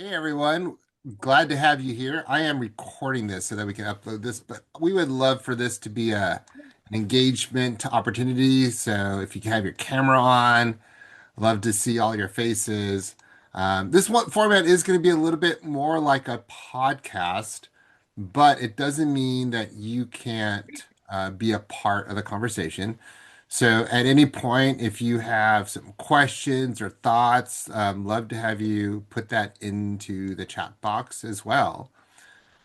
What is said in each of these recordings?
Hey everyone, glad to have you here. I am recording this so that we can upload this, but we would love for this to be an engagement opportunity. So if you can have your camera on, love to see all your faces. This one format is going to be a little bit more like a podcast, but it doesn't mean that you can't be a part of the conversation. So at any point, if you have some questions or thoughts, love to have you put that into the chat box as well.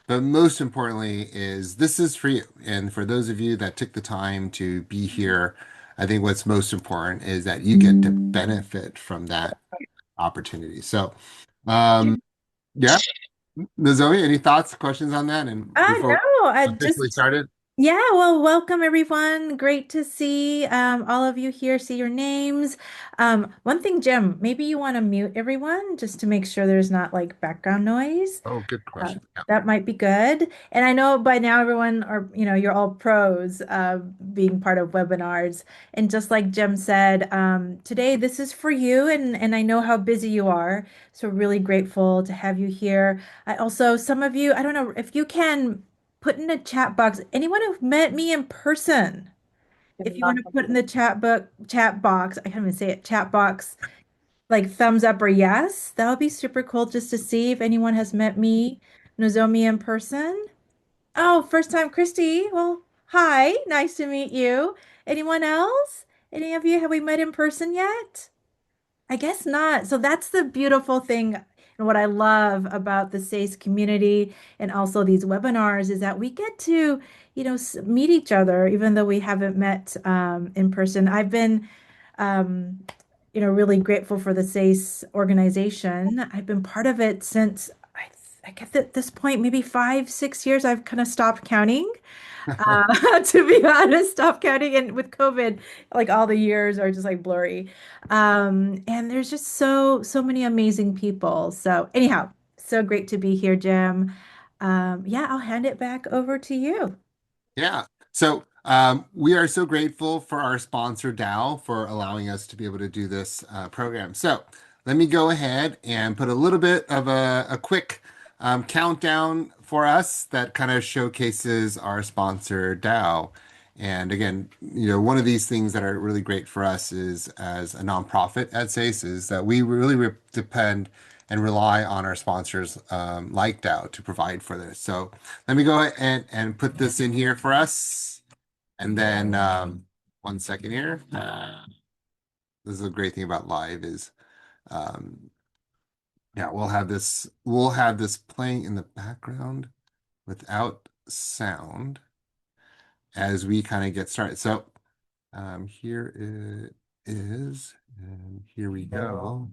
But most importantly is this is for you. And for those of you that took the time to be here, I think what's most important is that you get to benefit from that opportunity. So, um, yeah, Nozomi, any thoughts, questions on that? And before No, I we officially just, started? yeah, well, welcome everyone. Great to see all of you here, see your names. One thing, Jim, maybe you want to mute everyone just to make sure there's not like background noise. Oh, good Uh, question. Yeah. that might be good. And I know by now everyone are, you're all pros being part of webinars. And just like Jim said, today this is for you, and I know how busy you are. So really grateful to have you here. I also, some of you, I don't know if you can put in a chat box, anyone who've met me in person, if you want to put in the chat box, I can't even say it, chat box, like thumbs up or yes, that would be super cool just to see if anyone has met me, Nozomi in person. Oh, first time Christy. Well, hi, nice to meet you. Anyone else? Any of you have we met in person yet? I guess not. So that's the beautiful thing and what I love about the SACE community and also these webinars is that we get to, meet each other even though we haven't met in person. I've been, um, really grateful for the SACE organization. I've been part of it since I guess at this point, maybe 5, 6 years. I've kind of stopped counting. To be honest, stop counting. And with COVID, like all the years are just like blurry. And there's just so many amazing people. So anyhow, so great to be here, Jim. Yeah, I'll hand it back over to you. Yeah. So we are so grateful for our sponsor, Dow, for allowing us to be able to do this program. So let me go ahead and put a little bit of a quick countdown for us that kind of showcases our sponsor, Dow. And again, one of these things that are really great for us is as a nonprofit at SACE is that we really depend and rely on our sponsors like Dow to provide for this. So let me go ahead and put this in here for us. And then 1 second here. This is a great thing about live is um, yeah, we'll have this playing in the background without sound as we kind of get started. So here it is, and here we go.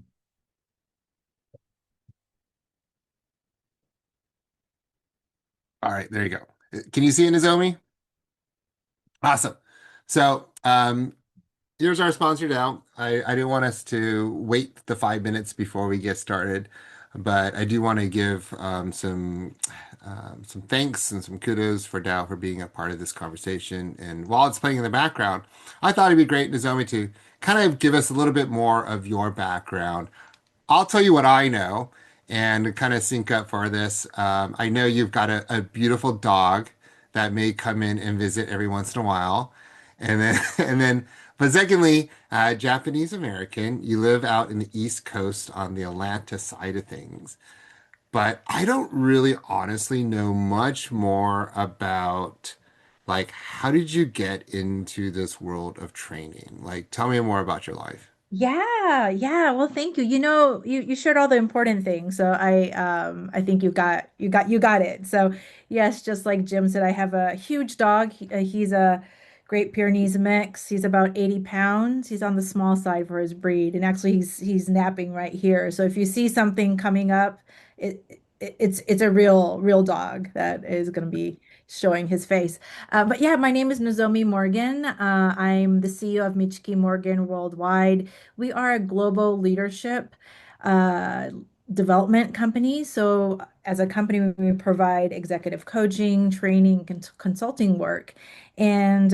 All right, there you go. Can you see it, Nozomi? Awesome. So here's our sponsor now. I didn't want us to wait the 5 minutes before we get started, but I do want to give some thanks and some kudos for Dow for being a part of this conversation. And while it's playing in the background, I thought it'd be great, Nozomi, to kind of give us a little bit more of your background. I'll tell you what I know and to kind of sync up for this. I know you've got a beautiful dog that may come in and visit every once in a while. And then, but secondly, Japanese American, you live out in the East Coast on the Atlanta side of things. But I don't really honestly know much more about like how did you get into this world of training? Like, tell me more about your life. Yeah, yeah. Well, thank you. You shared all the important things. So I think you got it. So yes, just like Jim said, I have a huge dog. He's a Great Pyrenees mix. He's about 80 pounds. He's on the small side for his breed. And actually he's napping right here. So if you see something coming up, it's a real dog that is going to be showing his face. But yeah, my name is Nozomi Morgan. I'm the CEO of Michiki Morgan Worldwide. We are a global leadership uh, development company. So, as a company, we provide executive coaching, training, consulting work. And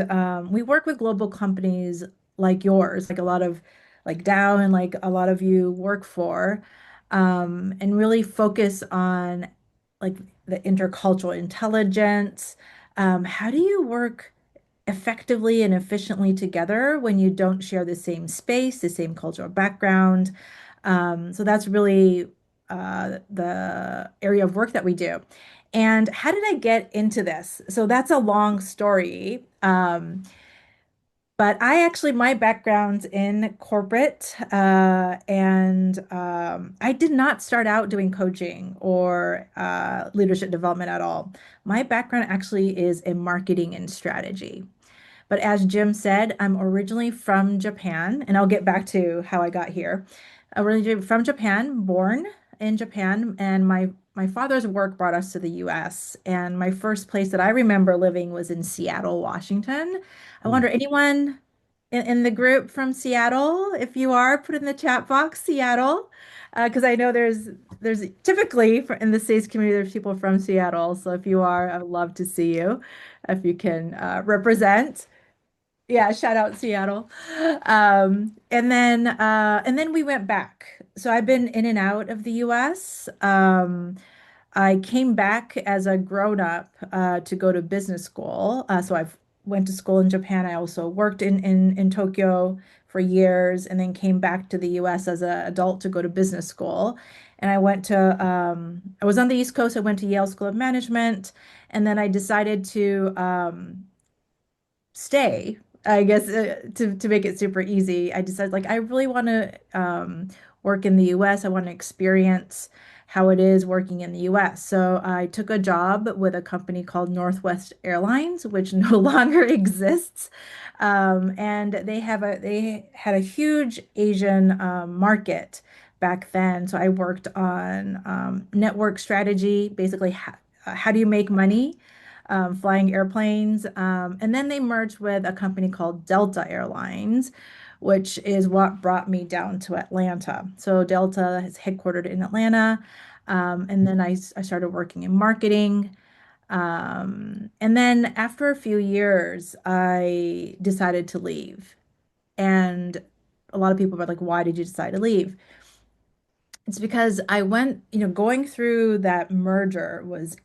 we work with global companies like yours, like a lot of like Dow and like a lot of you work for. and really focus on like the intercultural intelligence. How do you work effectively and efficiently together when you don't share the same space, the same cultural background? So that's really the area of work that we do. And how did I get into this? So that's a long story. But I actually, my background's in corporate, and I did not start out doing coaching or leadership development at all. My background actually is in marketing and strategy. But as Jim said, I'm originally from Japan, and I'll get back to how I got here. Originally from Japan, born in Japan, and my father's work brought us to the US. And my first place that I remember living was in Seattle, Washington. I wonder, anyone in the group from Seattle? If you are, put in the chat box, Seattle, because I know there's typically in the SASE community, there's people from Seattle. So if you are, I'd love to see you if you can represent. Yeah, shout out Seattle. And then we went back. So I've been in and out of the US. I came back as a grown up to go to business school. So I've went to school in Japan. I also worked in Tokyo for years, and then came back to the US as an adult to go to business school. And I was on the East Coast. I went to Yale School of Management, and then I decided to stay, I guess, to make it super easy. I decided like I really want to work in the US. I want to experience how it is working in the US. So I took a job with a company called Northwest Airlines, which no longer exists. And they had a huge Asian market back then. So I worked on network strategy, basically how do you make money flying airplanes. And then they merged with a company called Delta Airlines, which is what brought me down to Atlanta. So Delta is headquartered in Atlanta. And then I started working in marketing. And then after a few years, I decided to leave. And a lot of people were like, why did you decide to leave? It's because I went, going through that merger was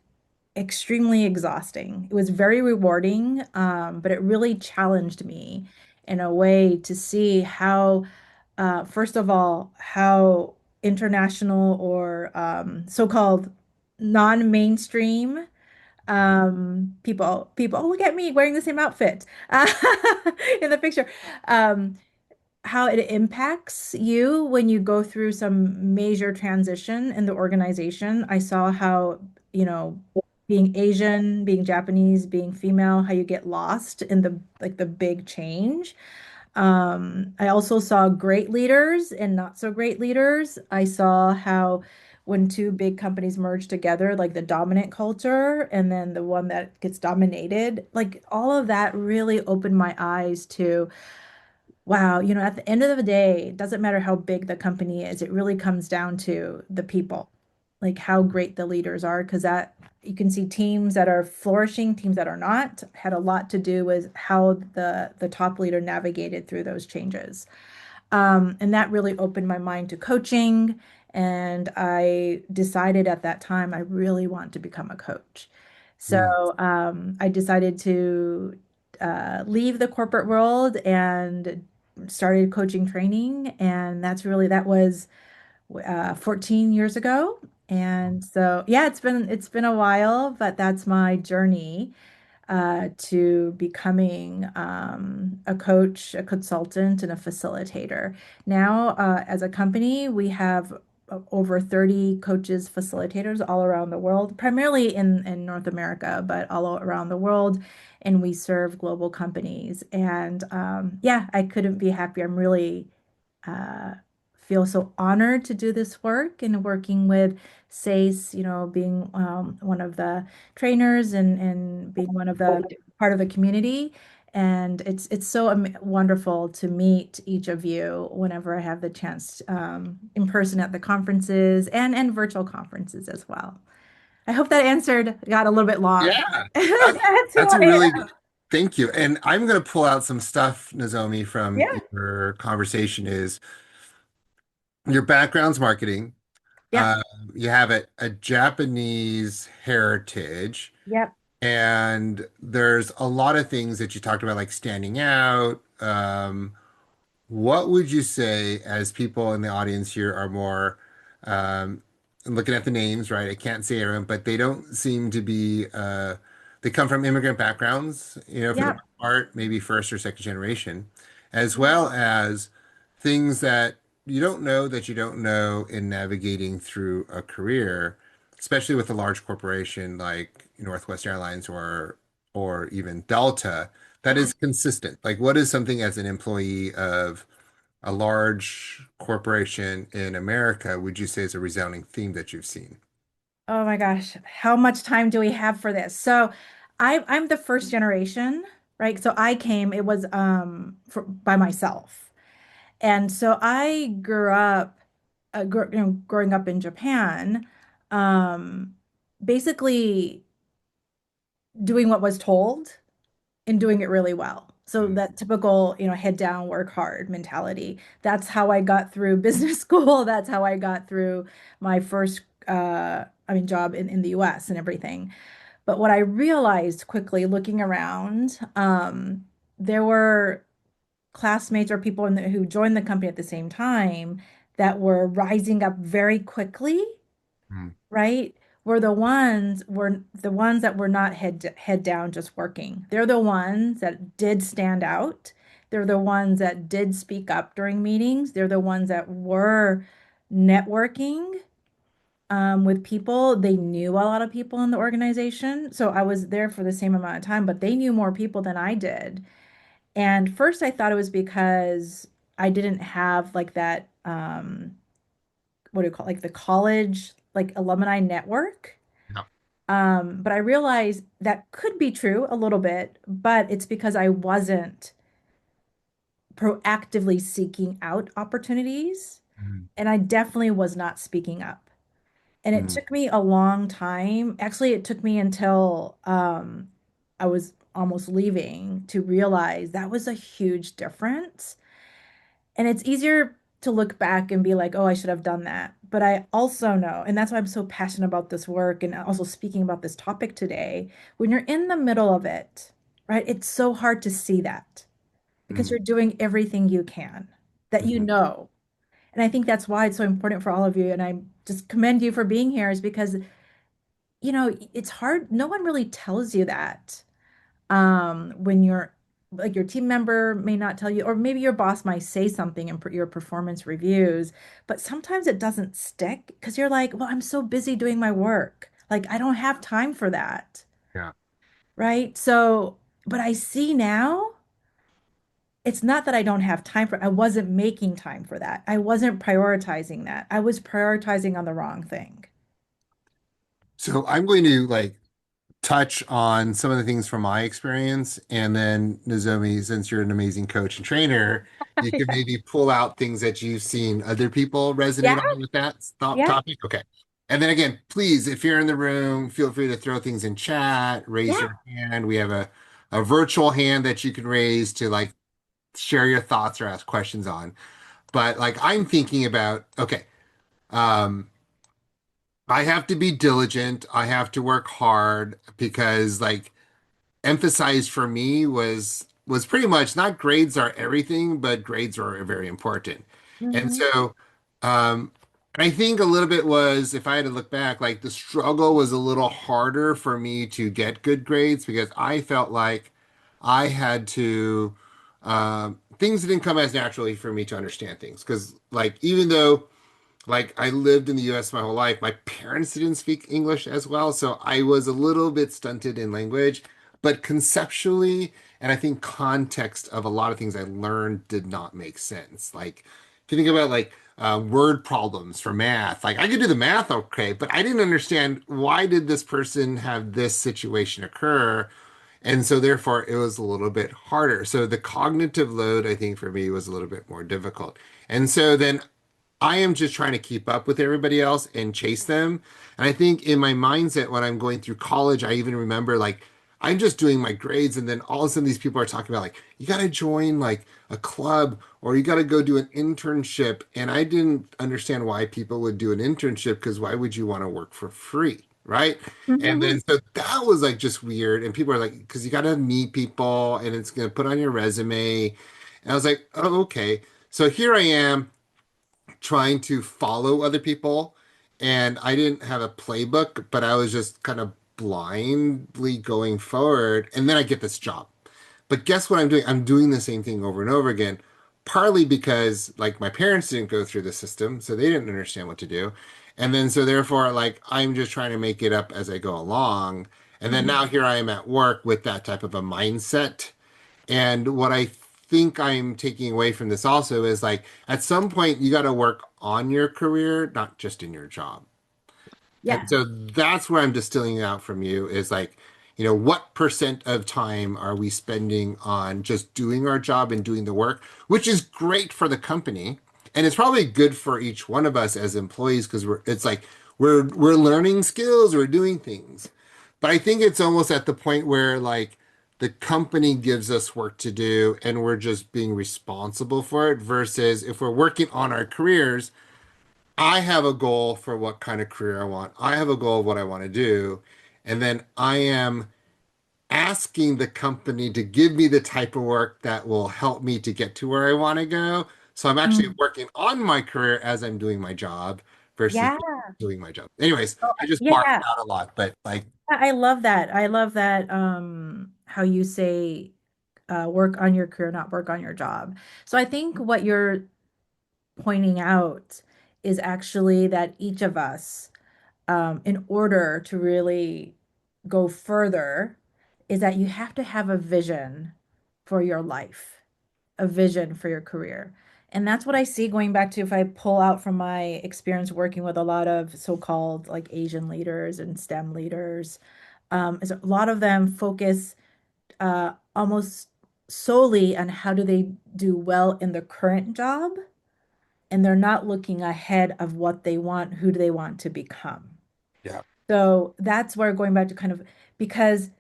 extremely exhausting. It was very rewarding, but it really challenged me in a way to see how, first of all, how international or so-called non-mainstream people, oh, look at me wearing the same outfit in the picture. Um, how it impacts you when you go through some major transition in the organization. I saw how, being Asian, being Japanese, being female, how you get lost in the big change. I also saw great leaders and not so great leaders. I saw how when two big companies merge together, like the dominant culture and then the one that gets dominated, like all of that really opened my eyes to wow, at the end of the day, it doesn't matter how big the company is, it really comes down to the people, like how great the leaders are, because that you can see teams that are flourishing, teams that are not, had a lot to do with how the top leader navigated through those changes. And that really opened my mind to coaching. And I decided at that time I really want to become a coach. So Mm. I decided to leave the corporate world and started coaching training. And that was 14 years ago. And so, yeah, it's been a while, but that's my journey to becoming a coach, a consultant, and a facilitator. Now, as a company, we have over 30 coaches, facilitators all around the world, primarily in North America, but all around the world. And we serve global companies. And yeah, I couldn't be happier. I'm really uh, feel so honored to do this work and working with SACE, being one of the trainers and being one of the part of the community. And it's so wonderful to meet each of you whenever I have the chance in person at the conferences and virtual conferences as well. I hope that answered, got a little bit long. Yeah, that, That's who that's a I really am. thank you. And I'm going to pull out some stuff, Nozomi, from Yeah. your conversation is your background's marketing. Yep. You have a Japanese heritage, Yep. and there's a lot of things that you talked about, like standing out. What would you say, as people in the audience here are more um, looking at the names, right? I can't say everyone, but they don't seem to be, they come from immigrant backgrounds, for the Yep. most part, maybe first or second generation, as Yep. well as things that you don't know that you don't know in navigating through a career, especially with a large corporation like Northwest Airlines or even Delta that Yeah. is consistent. Like, what is something as an employee of a large corporation in America would you say is a resounding theme that you've seen? Oh my gosh, how much time do we have for this? So I'm the first generation, right? So I came, it was by myself. And so I grew up growing up in Japan, um basically doing what was told and doing it really well. So Mm, that typical, head down, work hard mentality. That's how I got through business school. That's how I got through my first job in the US and everything. But what I realized quickly looking around, there were classmates or people who joined the company at the same time that were rising up very quickly, mm, right? Were the ones that were not head down just working. They're the ones that did stand out. They're the ones that did speak up during meetings. They're the ones that were networking with people. They knew a lot of people in the organization. So I was there for the same amount of time, but they knew more people than I did. And first I thought it was because I didn't have like that what do you call it? Like the college like alumni network. yeah. But I realized that could be true a little bit, but it's because I wasn't proactively seeking out opportunities, Mm, and I definitely was not speaking up. And it mm, took me a long time. Actually, it took me until I was almost leaving to realize that was a huge difference. And it's easier to look back and be like, oh, I should have done that. But I also know, and that's why I'm so passionate about this work and also speaking about this topic today, when you're in the middle of it, right, it's so hard to see that because mm, you're doing everything you can that you mm. know. And I think that's why it's so important for all of you. And I just commend you for being here, is because, it's hard. No one really tells you that when you're like your team member may not tell you, or maybe your boss might say something in your performance reviews, but sometimes it doesn't stick because you're like, well, I'm so busy doing my work. Like, I don't have time for that. Yeah. Right. So, but I see now it's not that I don't have time for it. I wasn't making time for that. I wasn't prioritizing that. I was prioritizing on the wrong thing. So I'm going to touch on some of the things from my experience, and then Nozomi, since you're an amazing coach and trainer, you can Yeah. maybe pull out things that you've seen other people resonate Yeah. on with that Yeah. topic. Okay. And then again, please, if you're in the room, feel free to throw things in chat, raise Yeah. your hand. We have a virtual hand that you can raise to share your thoughts or ask questions on. But I'm thinking about, okay, um, I have to be diligent. I have to work hard because emphasized for me was pretty much not grades are everything, but grades are very important. And Hmm. so I think a little bit was, if I had to look back, the struggle was a little harder for me to get good grades because I felt like I had to things didn't come as naturally for me to understand things. Because even though I lived in the US my whole life. My parents didn't speak English as well, so I was a little bit stunted in language, but conceptually, and I think context of a lot of things I learned did not make sense. If you think about word problems for math, I could do the math okay, but I didn't understand why did this person have this situation occur. And so therefore it was a little bit harder. So the cognitive load, I think, for me was a little bit more difficult. And so then I am just trying to keep up with everybody else and chase them. And I think in my mindset when I'm going through college, I even remember I'm just doing my grades, and then all of a sudden these people are talking about like you got to join like a club or you got to go do an internship, and I didn't understand why people would do an internship because why would you want to work for free, right? And then so that was like just weird, and people are like because you got to meet people and it's gonna put on your resume, and I was like, oh, okay. So here I am trying to follow other people. And I didn't have a playbook, but I was just kind of blindly going forward. And then I get this job. But guess what I'm doing? I'm doing the same thing over and over again, partly because like my parents didn't go through the system, so they didn't understand what to do. And then so therefore, like I'm just trying to make it up as I go along. And then now here I am at work with that type of a mindset. And what I think I'm taking away from this also is like at some point you got to work on your career, not just in your job. And Yeah. so that's where I'm distilling out from you is like, what percent of time are we spending on just doing our job and doing the work, which is great for the company. And it's probably good for each one of us as employees because it's like we're learning skills, we're doing things. But I think it's almost at the point where like the company gives us work to do and we're just being responsible for it versus if we're working on our careers, I have a goal for what kind of career I want. I have a goal of what I want to do. And then I am asking the company to give me the type of work that will help me to get to where I want to go. So I'm actually Mm. working on my career as I'm doing my job versus Yeah. doing my job. Anyways, Oh, I just barked yeah. out a lot, but like, I love that. I love that how you say work on your career, not work on your job. So I think what you're pointing out is actually that each of us, in order to really go further, is that you have to have a vision for your life, a vision for your career. And that's what I see going back to if I pull out from my experience working with a lot of so-called like Asian leaders and STEM leaders, is a lot of them focus almost solely on how do they do well in the current job, and they're not looking ahead of what they want, who do they want to become. yeah, So that's where going back to kind of because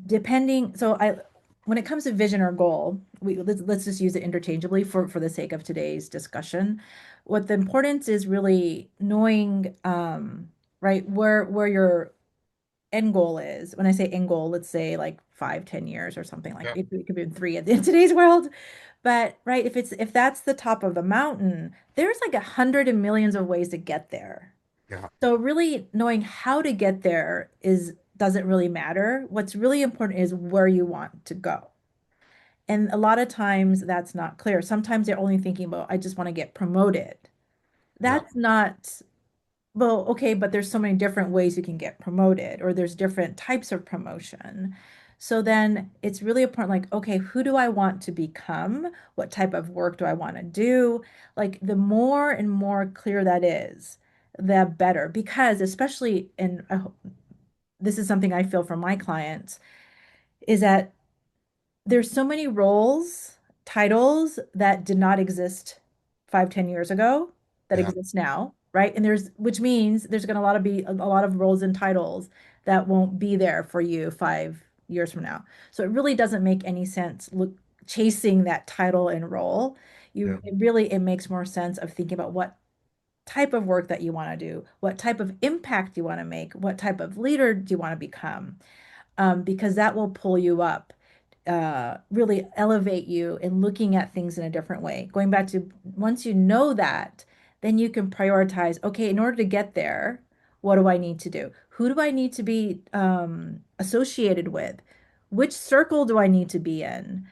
depending, so I when it comes to vision or goal, let's just use it interchangeably for the sake of today's discussion. What the importance is really knowing right where your end goal is. When I say end goal, let's say like 5, 10 years or something like yeah, it could be in three in today's world. But right, if that's the top of the mountain, there's like 100 and millions of ways to get there. yeah, So really knowing how to get there is doesn't really matter. What's really important is where you want to go. And a lot of times that's not clear. Sometimes they're only thinking about, I just want to get promoted. yeah, That's not, well, okay, but there's so many different ways you can get promoted, or there's different types of promotion. So then it's really important, like, okay, who do I want to become? What type of work do I want to do? Like, the more and more clear that is, the better. Because especially in, this is something I feel from my clients, is that there's so many roles, titles that did not exist 5, 10 years ago that yeah, exist now, right? And which means there's going to be a lot of roles and titles that won't be there for you 5 years from now. So it really doesn't make any sense chasing that title and role. yeah, It makes more sense of thinking about what type of work that you want to do, what type of impact you want to make, what type of leader do you want to become, because that will pull you up, really elevate you in looking at things in a different way. Going back to once you know that, then you can prioritize, okay, in order to get there, what do I need to do? Who do I need to be associated with? Which circle do I need to be in?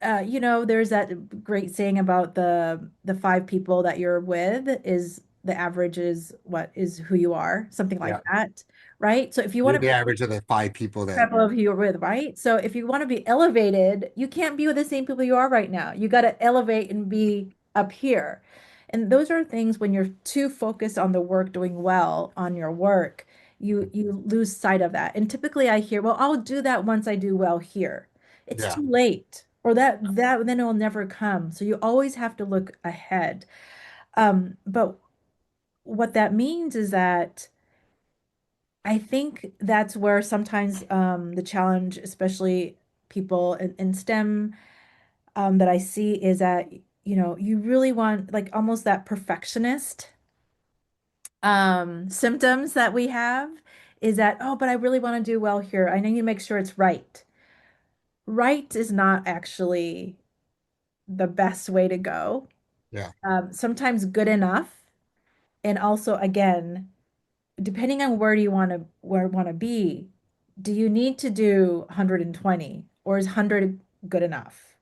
There's that great saying about the 5 people that you're with is the average is what is who you are, something like yeah. that, right? So if you want You're to the average of the 5 people that, couple of who you're with, right? So if you want to be elevated, you can't be with the same people you are right now. You got to elevate and be up here. And those are things when you're too focused on the work doing well on your work, you lose sight of that. And typically I hear, well, I'll do that once I do well here. It's yeah, too late. Or that then it will never come. So you always have to look ahead. But what that means is that I think that's where sometimes the challenge, especially people in STEM, that I see is that, you really want like almost that perfectionist symptoms that we have is that, oh, but I really want to do well here. I need to make sure it's right. Right is not actually the best way to go. Yeah. Sometimes good enough. And also, again, depending on where you want to be, do you need to do 120 or is 100 good enough?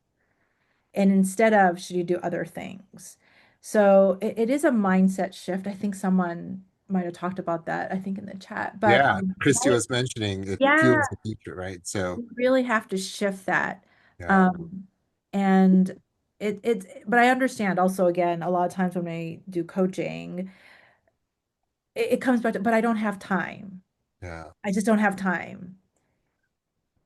And instead of, should you do other things? So it is a mindset shift. I think someone might have talked about that, I think in the chat. But Yeah. Christy was mentioning it yeah, fuels the future, right? So, you really have to shift that. yeah. Um, and but I understand also, again, a lot of times when I do coaching, it comes back to, but I don't have time. Yeah. I just don't have time.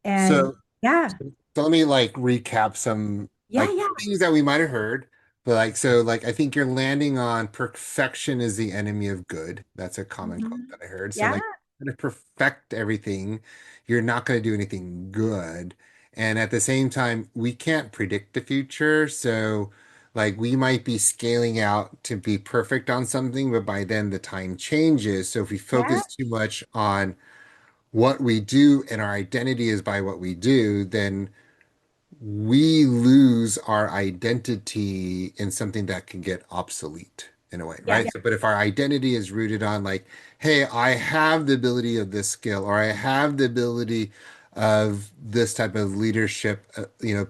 And So, yeah, so let me like recap some yeah, like yeah. things that we might have heard. But like so like I think you're landing on perfection is the enemy of good. That's a common quote Mhm. that I heard. So Yeah, like to perfect everything, you're not going to do anything good. And at the same time, we can't predict the future. So like we might be scaling out to be perfect on something, but by then the time changes. So if we yeah, focus too much on what we do and our identity is by what we do, then we lose our identity in something that can get obsolete in a way, yeah, right? yeah, So, but if our identity is rooted on like, hey, I have the ability of this skill, or I have the ability of this type of leadership,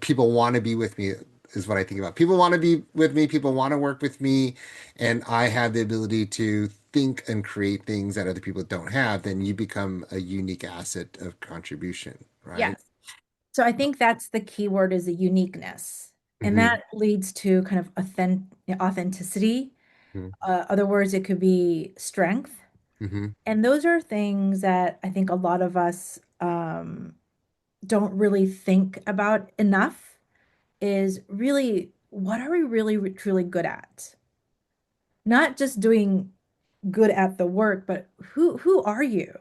people want to be with me, is what I think about. People want to be with me, people want to work with me, and I have the ability to think and create things that other people don't have, then you become a unique asset of contribution, right? yes. So I think that's the key word is a uniqueness. And Hmm. that leads to kind of authenticity. Other words, it could be strength. Hmm. And those are things that I think a lot of us don't really think about enough is really what are we really truly good at? Not just doing good at the work, but who are you?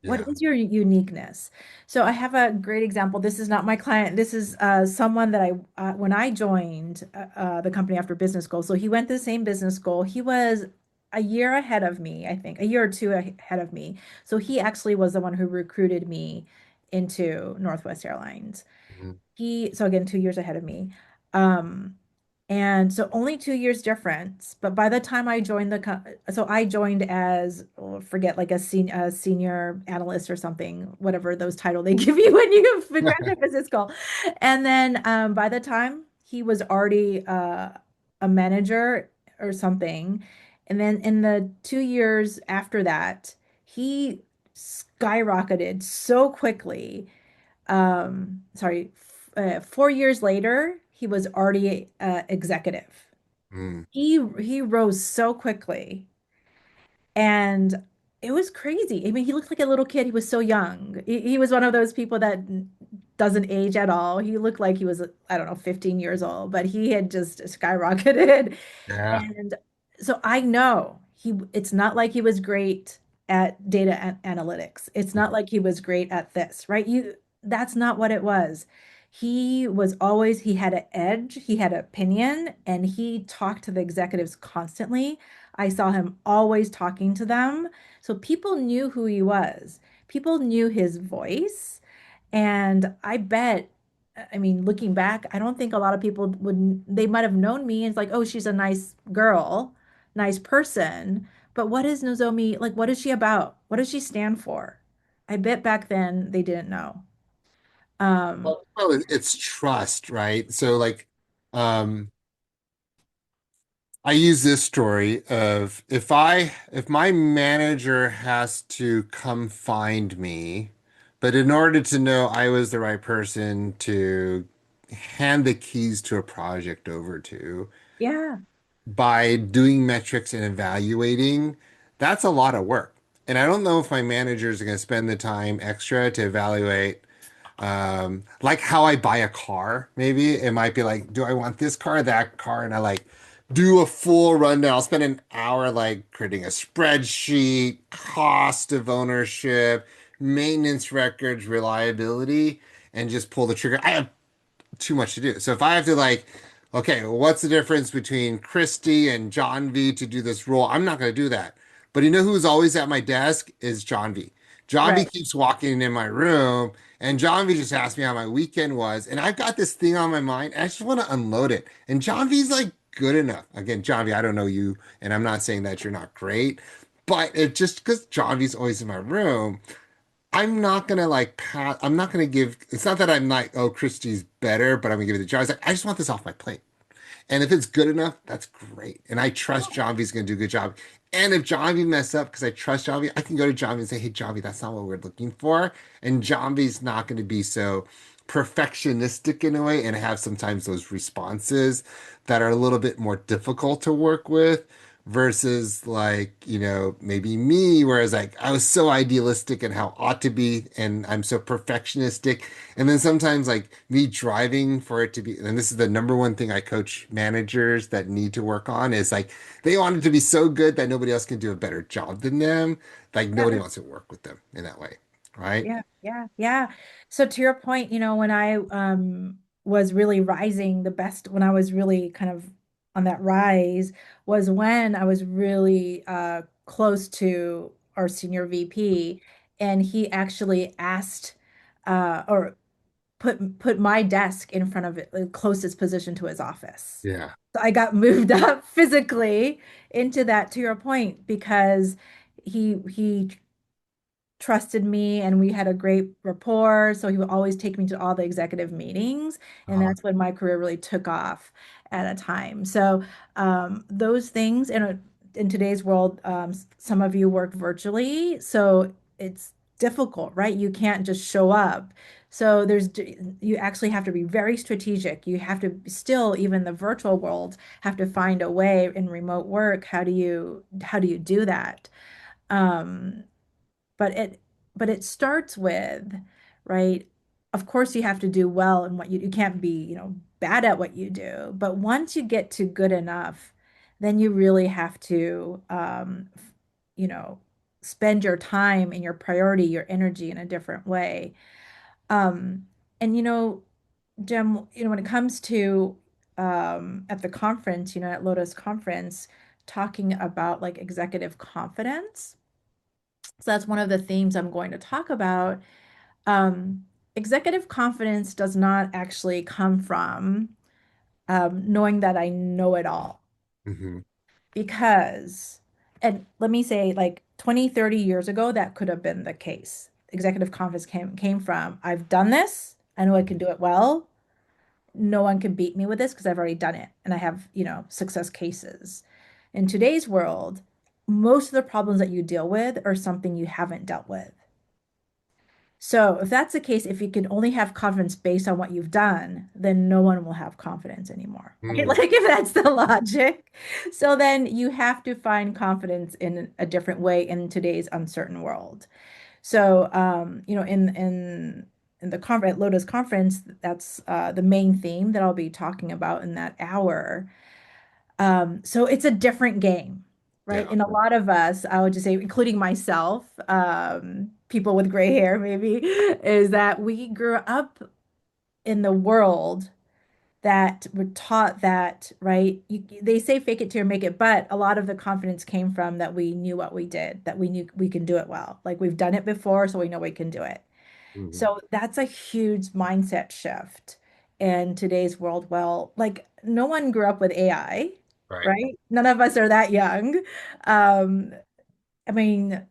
What Yeah. is your uniqueness? So I have a great example. This is not my client. This is someone that when I joined the company after business school. So he went to the same business school. He was a year ahead of me, I think, a year or two ahead of me. So he actually was the one who recruited me into Northwest Airlines. Mhm. So again, 2 years ahead of me. Um, and so only 2 years difference. But by the time I joined so I joined as, oh, forget, like a senior analyst or something, whatever those title they give you when you graduate business school. And then by the time he was already a manager or something, and then in the 2 years after that, he skyrocketed so quickly. Sorry, 4 years later, he was already executive. Mm. He rose so quickly, and it was crazy. I mean, he looked like a little kid. He was so young. He was one of those people that doesn't age at all. He looked like he was, I don't know, 15 years old, but he had just skyrocketed. Yeah. And so I know it's not like he was great at data analytics. It's not like he was great at this, right? That's not what it was. He had an edge, he had an opinion, and he talked to the executives constantly. I saw him always talking to them. So people knew who he was. People knew his voice. And I bet, I mean, looking back, I don't think a lot of people they might have known me and it's like, oh, she's a nice girl, nice person. But what is Nozomi, like, what is she about? What does she stand for? I bet back then they didn't know. Um, Well, it's trust, right? So like, um, I use this story of if my manager has to come find me, but in order to know I was the right person to hand the keys to a project over to, yeah, by doing metrics and evaluating, that's a lot of work. And I don't know if my managers are going to spend the time extra to evaluate, like how I buy a car. Maybe it might be like, do I want this car or that car? And I like do a full rundown. I'll spend an hour like creating a spreadsheet, cost of ownership, maintenance records, reliability, and just pull the trigger. I have too much to do. So if I have to like, okay, well, what's the difference between Christy and John V to do this role? I'm not going to do that. But you know who's always at my desk is John V. John V Right. keeps walking in my room, and John V just asked me how my weekend was, and I've got this thing on my mind, and I just want to unload it. And John V's like good enough. Again, John V, I don't know you, and I'm not saying that you're not great, but it just because John V's always in my room. I'm not gonna like pat. I'm not gonna give. It's not that I'm like, oh, Christie's better, but I'm gonna give it to John. It's like I just want this off my plate. And if it's good enough, that's great. And I trust John V's gonna do a good job. And if John V mess up because I trust John V, I can go to John V and say, hey, John V, that's not what we're looking for. And John V's not gonna be so perfectionistic in a way and have sometimes those responses that are a little bit more difficult to work with versus like, maybe me, whereas like I was so idealistic and how ought to be, and I'm so perfectionistic. And then sometimes like me driving for it to be, and this is the number one thing I coach managers that need to work on is like they want it to be so good that nobody else can do a better job than them. Like Yeah. nobody wants to work with them in that way, right? Yeah, yeah, yeah. So to your point, when I was really rising the best, when I was really kind of on that rise, was when I was really close to our senior VP, and he actually asked or put my desk in front of it, the closest position to his office. Yeah. So I got moved up physically into that, to your point, because he trusted me and we had a great rapport. So he would always take me to all the executive meetings. And Uh, that's when my career really took off at a time. So those things in today's world, some of you work virtually. So it's difficult, right? You can't just show up. So you actually have to be very strategic. You have to still, even the virtual world, have to find a way in remote work. How do you do that? Um, but it starts with, right? Of course, you have to do well in what you can't be, bad at what you do. But once you get to good enough, then you really have to, you know, spend your time and your priority, your energy in a different way. Um, and Jim, when it comes to at the conference, at Lotus conference, talking about like executive confidence. So that's one of the themes I'm going to talk about. Um, Executive confidence does not actually come from knowing that I know it all. mhm. Because, and let me say, like 20, 30 years ago, that could have been the case. Executive confidence came from, I've done this, I know I can do it well. No one can beat me with this because I've already done it and I have, success cases. In today's world, most of the problems that you deal with are something you haven't dealt with. So if that's the case, if you can only have confidence based on what you've done, then no one will have confidence anymore, right? Mm, Like if that's the logic. So then you have to find confidence in a different way in today's uncertain world. So in the conference, Lotus conference, that's the main theme that I'll be talking about in that hour. So it's a different game, right? yeah. And a lot of us, I would just say, including myself, people with gray hair maybe, is that we grew up in the world that were taught that, right? They say fake it till you make it, but a lot of the confidence came from that we knew what we did, that we knew we can do it well. Like we've done it before, so we know we can do it. Mhm. So that's a huge mindset shift in today's world. Well, like no one grew up with AI, Right. right? None of us are that young. Um, I mean,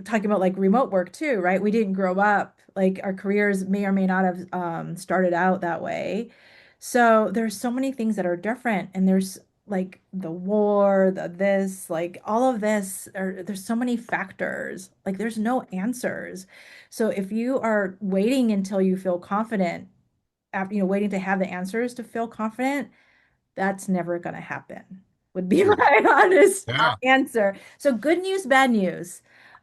talking about like remote work too, right? We didn't grow up, like our careers may or may not have started out that way. So there's so many things that are different, and there's like the war, the this, like all of this, there's so many factors. Like there's no answers. So if you are waiting until you feel confident, after waiting to have the answers to feel confident, that's never going to happen, would be Mhm. my honest Yeah. answer. So good news, bad news.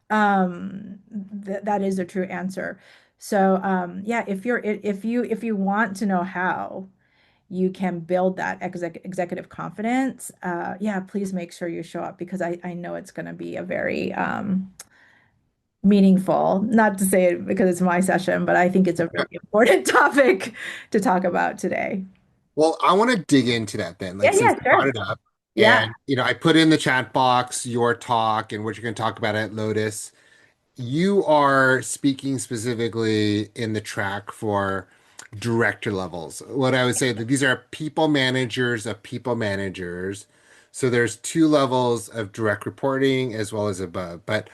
That is a true answer. So yeah, if you want to know how, you can build that executive confidence, yeah, please make sure you show up because I know it's going to be a very meaningful, not to say it because it's my session, but I think it's a really important topic to talk about today. Well, I want to dig into that then, Yeah, like since yeah, you brought sure. it up. Yeah, And, I put in the chat box your talk and what you're going to talk about at Lotus. You are speaking specifically in the track for director levels. What I would say that these are people managers of people managers. So there's two levels of direct reporting as well as above. But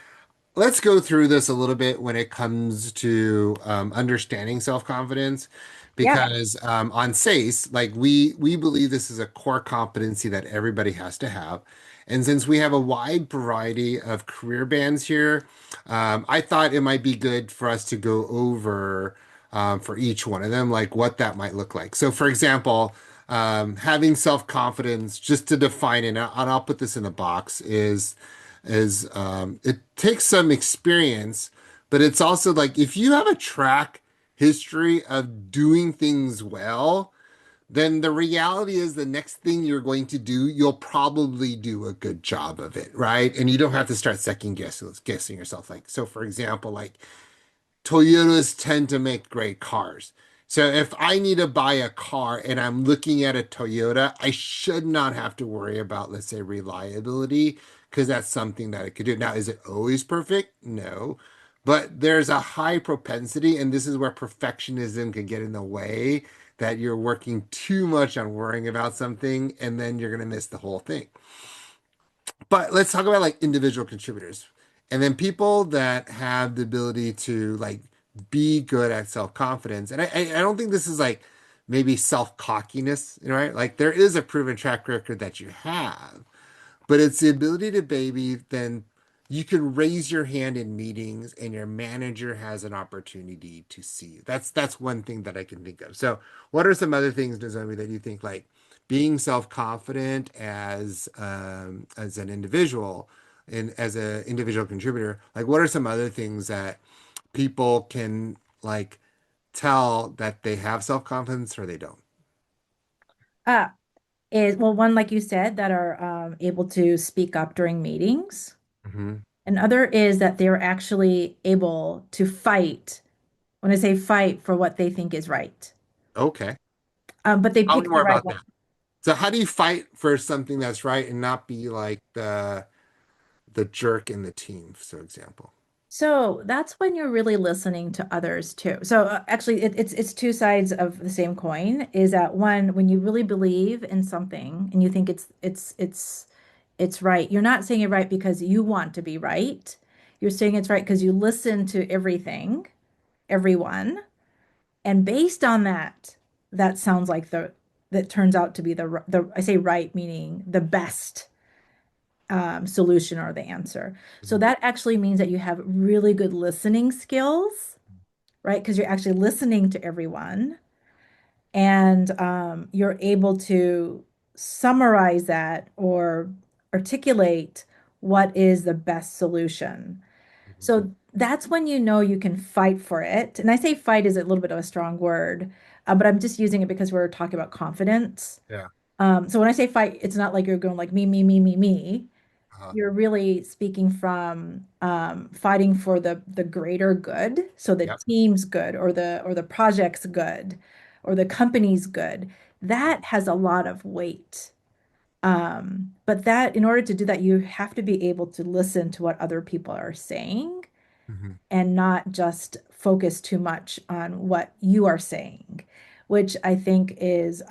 let's go through this a little bit when it comes to understanding self-confidence, yeah, because on SACE, like we believe this is a core competency that everybody has to have. And since we have a wide variety of career bands here, I thought it might be good for us to go over for each one of them, like what that might look like. So, for example, having self-confidence, just to define it, and I'll put this in the box, is it takes some experience, but it's also like if you have a track history of doing things well, then the reality is the next thing you're going to do, you'll probably do a good job of it, right? And you don't have to start guessing yourself. Like, so for example, like Toyotas tend to make great cars. So if I need to buy a car and I'm looking at a Toyota, I should not have to worry about, let's say, reliability, because that's something that it could do. Now, is it always perfect? No. But there's a high propensity, and this is where perfectionism can get in the way, that you're working too much on worrying about something, and then you're going to miss the whole thing. But let's talk about like individual contributors and then people that have the ability to like be good at self-confidence. And I don't think this is like maybe self-cockiness, right? Like there is a proven track record that you have, but it's the ability to maybe then you can raise your hand in meetings and your manager has an opportunity to see you. That's one thing that I can think of. So what are some other things, Nozomi, that you think like being self-confident as an individual and as an individual contributor, like what are some other things that people can like tell that they have self-confidence or they don't? uh, is well, one like you said that are able to speak up during meetings. Hmm. Another is that they're actually able to fight. When I say fight for what they think is right, Okay. but they Tell me pick the more right about one. that. So how do you fight for something that's right and not be like the jerk in the team, for example? So that's when you're really listening to others too. So actually, it's two sides of the same coin. Is that one when you really believe in something and you think it's right. You're not saying it right because you want to be right. You're saying it's right because you listen to everything, everyone, and based on that, that sounds like that turns out to be the I say right meaning the best solution or the answer. So Mhm. that actually means that you have really good listening skills, right? Because you're actually listening to everyone and you're able to summarize that or articulate what is the best solution. Mhm. So that's when you know you can fight for it. And I say fight is a little bit of a strong word, but I'm just using it because we're talking about confidence. Yeah. So when I say fight, it's not like you're going like me. Uh-huh. You're really speaking from fighting for the greater good, so the Yep. team's good or the project's good or the company's good. That has a lot of weight. But that in order to do that, you have to be able to listen to what other people are saying Hmm. and not just focus too much on what you are saying, which I think is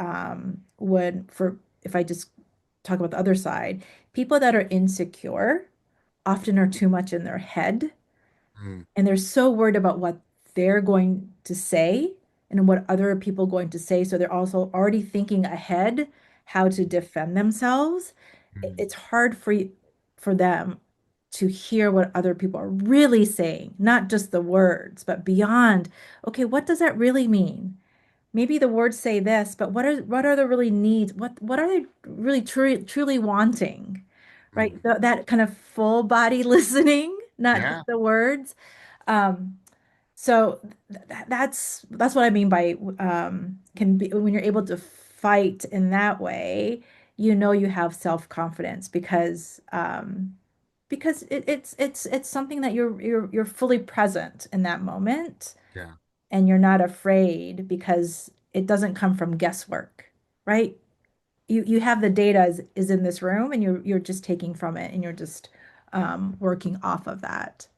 when for if I just talk about the other side, people that are insecure often are too much in their head Hmm. and they're so worried about what they're going to say and what other people are going to say. So they're also already thinking ahead how to defend themselves. Hmm. It's hard for them to hear what other people are really saying, not just the words, but beyond, okay, what does that really mean? Maybe the words say this, but what are the really needs? What are they really truly wanting? Right? Hmm. That kind of full body listening, not just Yeah. the words. Um, so that's what I mean by can be when you're able to fight in that way, you know you have self-confidence because it's something that you're fully present in that moment Yeah. and you're not afraid because it doesn't come from guesswork, right? You have the data is in this room and you're just taking from it and you're just working off of that.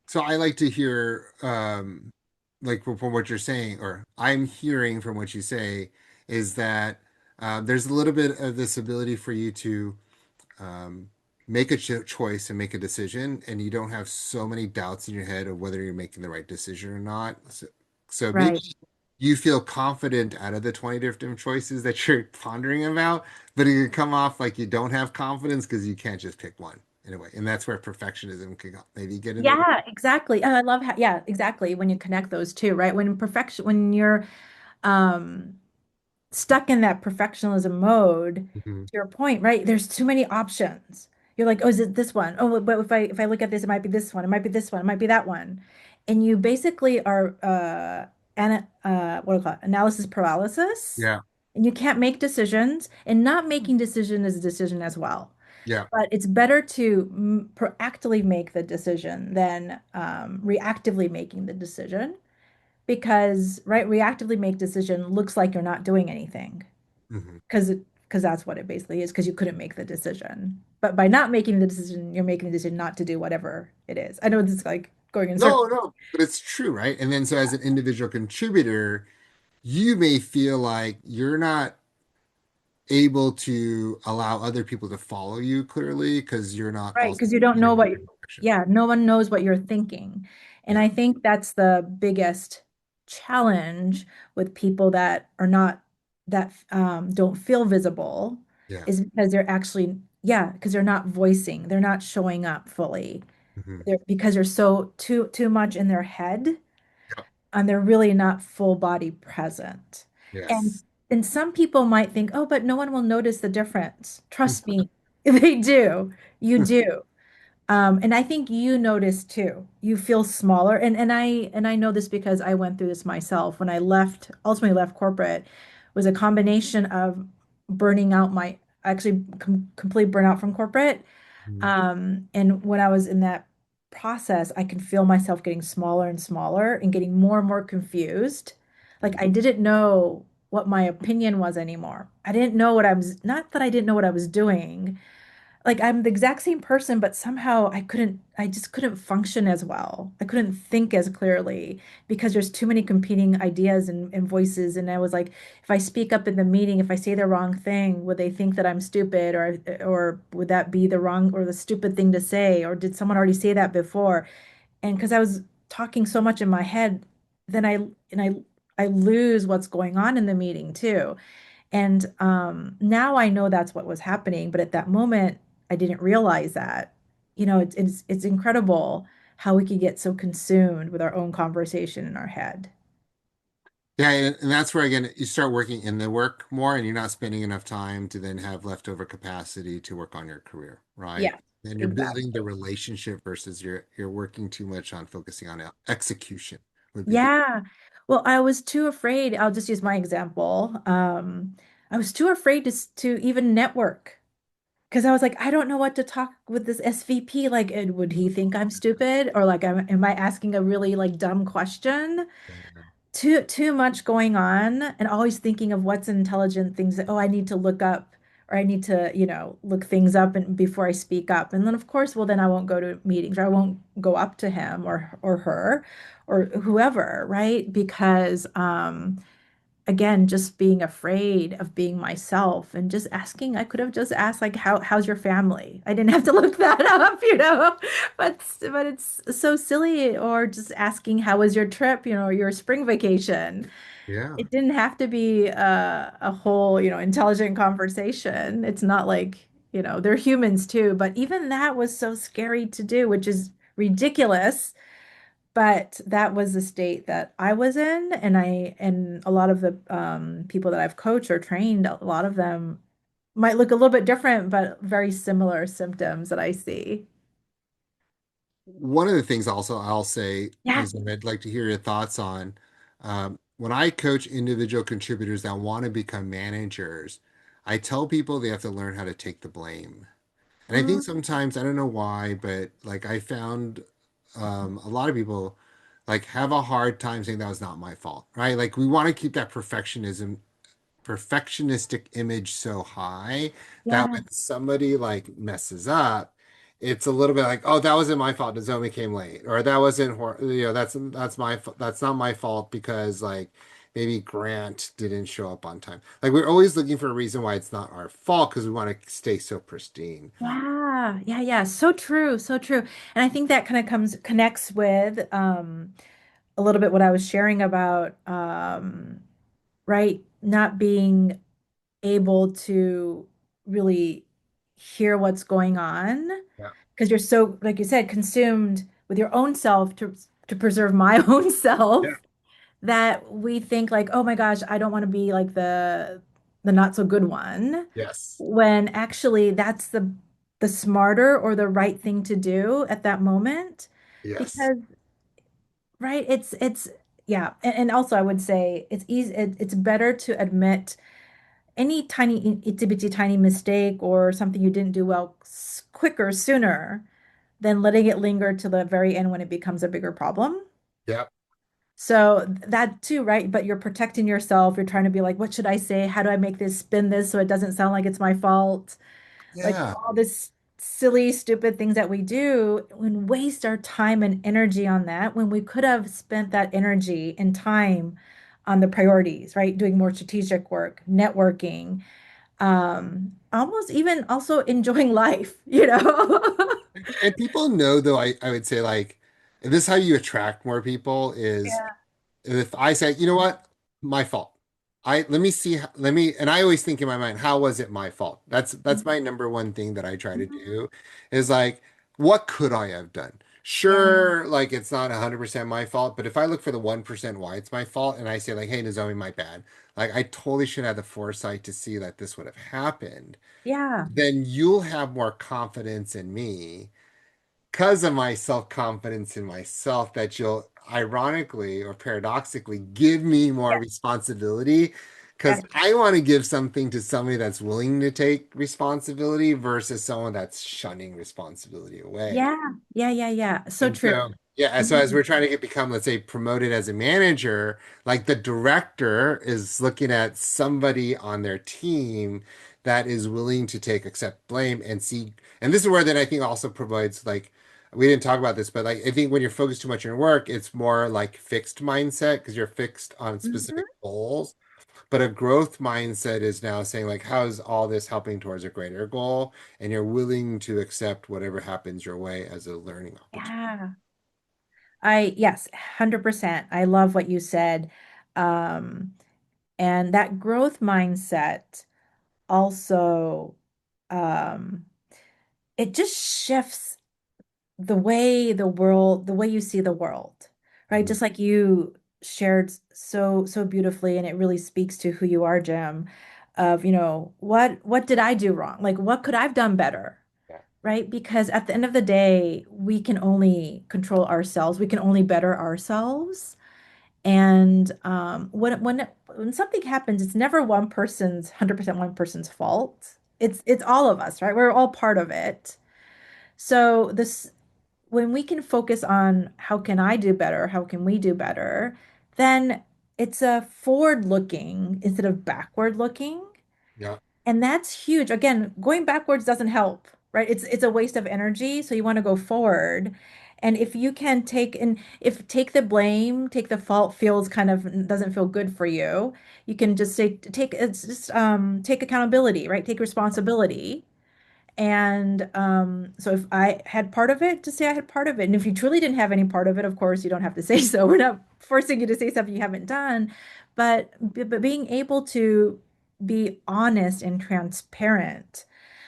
So I like to hear, like from what you're saying, or I'm hearing from what you say, is that there's a little bit of this ability for you to um, make a choice and make a decision, and you don't have so many doubts in your head of whether you're making the right decision or not. So maybe Right. you feel confident out of the 20 different choices that you're pondering about, but it can come off like you don't have confidence because you can't just pick one in a way. And that's where perfectionism can maybe get in the way. Yeah, exactly. I love how, yeah, exactly. When you connect those two, right? When you're um stuck in that perfectionism mode, Mhm. to your point, right? There's too many options. You're like, oh, is it this one? Oh, but if I look at this, it might be this one, it might be this one, it might be that one. And you basically are what do you call it? Analysis paralysis. Yeah, And you can't make decisions, and not making decision is a decision as well. yeah, But it's better to proactively make the decision than reactively making the decision because, right, reactively make decision looks like you're not doing anything hmm because that's what it basically is because you couldn't make the decision. But by not making the decision, you're making the decision not to do whatever it is. I know this is like going in No, circles. no, but it's true, right? And then so as an individual contributor, you may feel like you're not able to allow other people to follow you clearly because you're not Right, also because you don't know in what, your direction. yeah, no one knows what you're thinking. And Yeah, I think that's the biggest challenge with people that are not, that don't feel visible yeah. is because they're actually, yeah, because they're not voicing, they're not showing up fully. hmm Because they're so too much in their head Yep. and they're really not full body present. And Yes. and some people might think, oh, but no one will notice the difference. Trust me, they do. You do. And I think you notice too. You feel smaller. And I know this because I went through this myself when I ultimately left corporate, was a combination of burning out my actually complete burnout from corporate. Mhm. And when I was in that process, I can feel myself getting smaller and smaller and getting more and more confused. Like I didn't know what my opinion was anymore. I didn't know what I was, not that I didn't know what I was doing, like I'm the exact same person, but somehow I just couldn't function as well. I couldn't think as clearly because there's too many competing ideas and voices. And I was like, if I speak up in the meeting, if I say the wrong thing, would they think that I'm stupid or would that be the wrong or the stupid thing to say? Or did someone already say that before? And because I was talking so much in my head, then I lose what's going on in the meeting too. And now I know that's what was happening, but at that moment, I didn't realize that. It's incredible how we could get so consumed with our own conversation in our head. Yeah, and that's where again you start working in the work more, and you're not spending enough time to then have leftover capacity to work on your career, right? Yeah, And you're building the exactly. relationship versus you're working too much on focusing on execution would be the Yeah. Well, I was too afraid. I'll just use my example. I was too afraid to even network because I was like, I don't know what to talk with this SVP. Like, would he think I'm stupid or like, am I asking a really like dumb question? Too much going on and always thinking of what's intelligent things that, oh, I need to look up or I need to, look things up and before I speak up. And then of course, well, then I won't go to meetings or I won't go up to him or her or whoever, right? Because again, just being afraid of being myself and just asking, I could have just asked like how's your family? I didn't have to look that up, But it's so silly or just asking how was your trip, your spring vacation. yeah. It didn't have to be a whole, intelligent conversation. It's not like, they're humans too, but even that was so scary to do, which is ridiculous, but that was the state that I was in, and a lot of the people that I've coached or trained, a lot of them might look a little bit different, but very similar symptoms that I see. One of the things also I'll say Yeah. is that I'd like to hear your thoughts on. when I coach individual contributors that want to become managers, I tell people they have to learn how to take the blame. And I think Mm, sometimes, I don't know why, but like I found a lot of people like have a hard time saying that was not my fault, right? Like we want to keep that perfectionistic image so high that yeah. when somebody like messes up, it's a little bit like, oh, that wasn't my fault. Nozomi came late, or that wasn't, that's my, that's not my fault because like maybe Grant didn't show up on time. Like we're always looking for a reason why it's not our fault because we want to stay so pristine. Yeah, yeah, yeah. So true, so true. And I think that kind of connects with a little bit what I was sharing about right, not being able to really hear what's going on Yeah. because you're so, like you said, consumed with your own self to preserve my own Yeah. self that we think like, oh my gosh, I don't want to be like the not so good one, Yes. when actually that's the smarter or the right thing to do at that moment. Yes. Because right, it's yeah, and also I would say it's easy it's better to admit any tiny itsy bitsy tiny mistake or something you didn't do well quicker sooner than letting it linger to the very end when it becomes a bigger problem. Yep. So that too, right? But you're protecting yourself. You're trying to be like, what should I say? How do I make this spin this so it doesn't sound like it's my fault? Like Yeah. all this silly, stupid things that we do and waste our time and energy on that when we could have spent that energy and time on the priorities, right? Doing more strategic work, networking, almost even also enjoying life, you know? And people know though, I would say like, and this is how you attract more people is Yeah. if I say, you know what, my fault. Let me see, let me, and I always think in my mind, how was it my fault? That's my number one thing that I try to Mhm. do is like, what could I have done? Yeah. Sure, like it's not 100% my fault, but if I look for the 1% why it's my fault and I say like, hey, Nozomi, my bad. Like I totally should have the foresight to see that this would have happened. Yeah. Then you'll have more confidence in me because of my self-confidence in myself that you'll ironically or paradoxically give me more Yeah. responsibility because Yeah. I want to give something to somebody that's willing to take responsibility versus someone that's shunning responsibility away. Yeah. Yeah. Yeah. Yeah. So And true. so, yeah, so as Mhm. we're trying to become, let's say, promoted as a manager, like the director is looking at somebody on their team that is willing to accept blame and see. And this is where then I think also provides like, we didn't talk about this, but like I think when you're focused too much on your work, it's more like fixed mindset because you're fixed on specific Mhm. goals. But a growth mindset is now saying like, how is all this helping towards a greater goal? And you're willing to accept whatever happens your way as a learning opportunity. Yeah. Yes, 100%. I love what you said. Um, and that growth mindset also, um, it just shifts the way you see the world, right? Mhm. Just like you shared so beautifully, and it really speaks to who you are, Jim, of, what did I do wrong? Like, what could I've done better? Yeah. Right? Because at the end of the day, we can only control ourselves. We can only better ourselves. And when something happens, it's never one person's 100% one person's fault. It's all of us, right? We're all part of it. So this when we can focus on how can I do better, how can we do better, then it's a forward looking instead of backward looking. Yeah. And that's huge. Again, going backwards doesn't help, right? It's a waste of energy. So you want to go forward. And if you can if take the blame, take the fault feels kind of doesn't feel good for you, you can just say it's just take accountability, right? Take responsibility. And so if I had part of it, to say I had part of it. And if you truly didn't have any part of it, of course, you don't have to say so. We're not forcing you to say something you haven't done. But being able to be honest and transparent,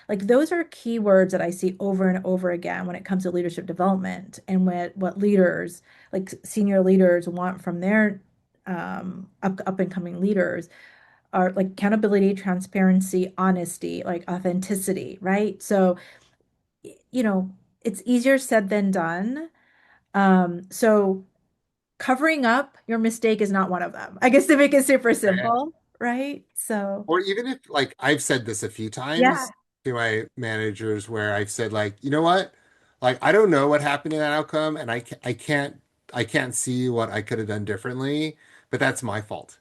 like those are key words that I see over and over again when it comes to leadership development and what leaders, like senior leaders, want from their up and coming leaders are like accountability, transparency, honesty, like authenticity, right? So, you know, it's easier said than done. So covering up your mistake is not one of them. I guess to make it super Yeah. simple, right? So, Or even if like I've said this a few yeah. times to my managers where I've said like, you know what? Like I don't know what happened in that outcome and I can't see what I could have done differently, but that's my fault.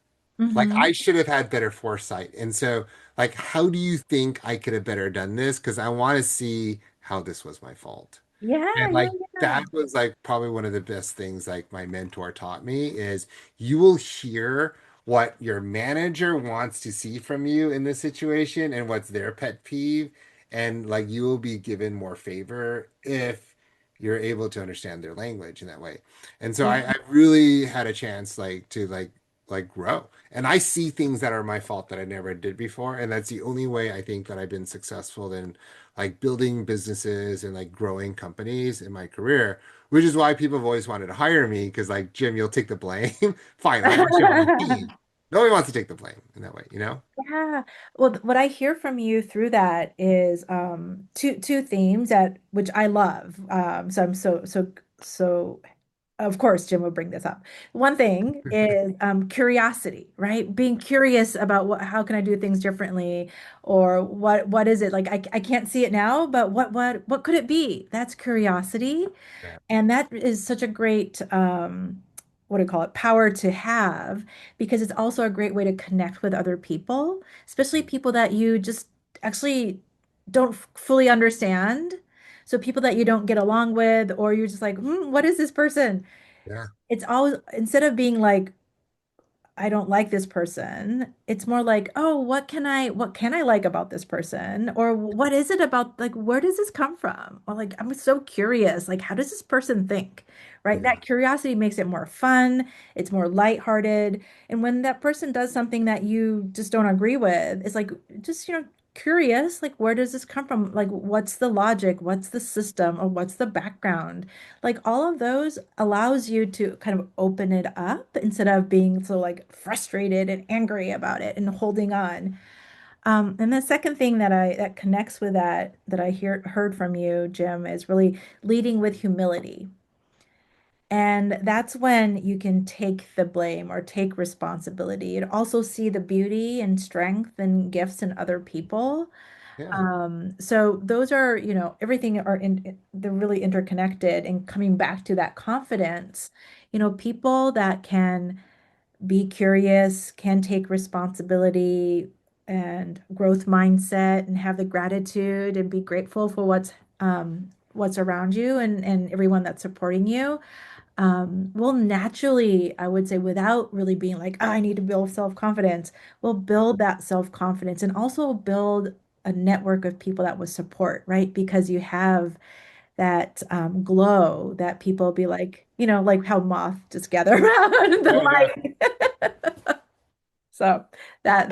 Like Hmm. I should have had better foresight. And so like how do you think I could have better done this? Because I want to see how this was my fault. Yeah, And yeah, like yeah. that was like probably one of the best things like my mentor taught me is you will hear what your manager wants to see from you in this situation and what's their pet peeve. And like you will be given more favor if you're able to understand their language in that way. And so Yeah. I really had a chance like grow. And I see things that are my fault that I never did before. And that's the only way I think that I've been successful in like building businesses and like growing companies in my career, which is why people have always wanted to hire me because like Jim, you'll take the blame. Fine, I want you on my team. Nobody wants to take the blame in that way, you know? Yeah. Well, what I hear from you through that is two themes that which I love. So I'm so of course Jim would bring this up. One thing is curiosity, right? Being curious about what how can I do things differently or what is it? Like I can't see it now, but what could it be? That's curiosity. Yeah. And that is such a great, what do you call it, power to have because it's also a great way to connect with other people, especially people that you just actually don't fully understand. So people that you don't get along with, or you're just like, what is this person? Yeah. It's always, instead of being like, I don't like this person. It's more like, oh, what can I like about this person? Or what is it about, like, where does this come from? Or like, I'm so curious, like, how does this person think? Right? Yeah. That curiosity makes it more fun. It's more lighthearted. And when that person does something that you just don't agree with, it's like, just, curious, like, where does this come from? Like, what's the logic? What's the system? Or what's the background? Like all of those allows you to kind of open it up instead of being so like frustrated and angry about it and holding on. And the second thing that connects with that I heard from you, Jim, is really leading with humility. And that's when you can take the blame or take responsibility and also see the beauty and strength and gifts in other people. Yeah. So those are, everything they're really interconnected and coming back to that confidence, people that can be curious, can take responsibility and growth mindset and have the gratitude and be grateful for what's around you and everyone that's supporting you will naturally, I would say, without really being like, "Oh, I need to build self-confidence, will build that self-confidence and also build a network of people that would support, right? Because you have that glow that people be like, like how moth just gather around the Oh, yeah. light. So that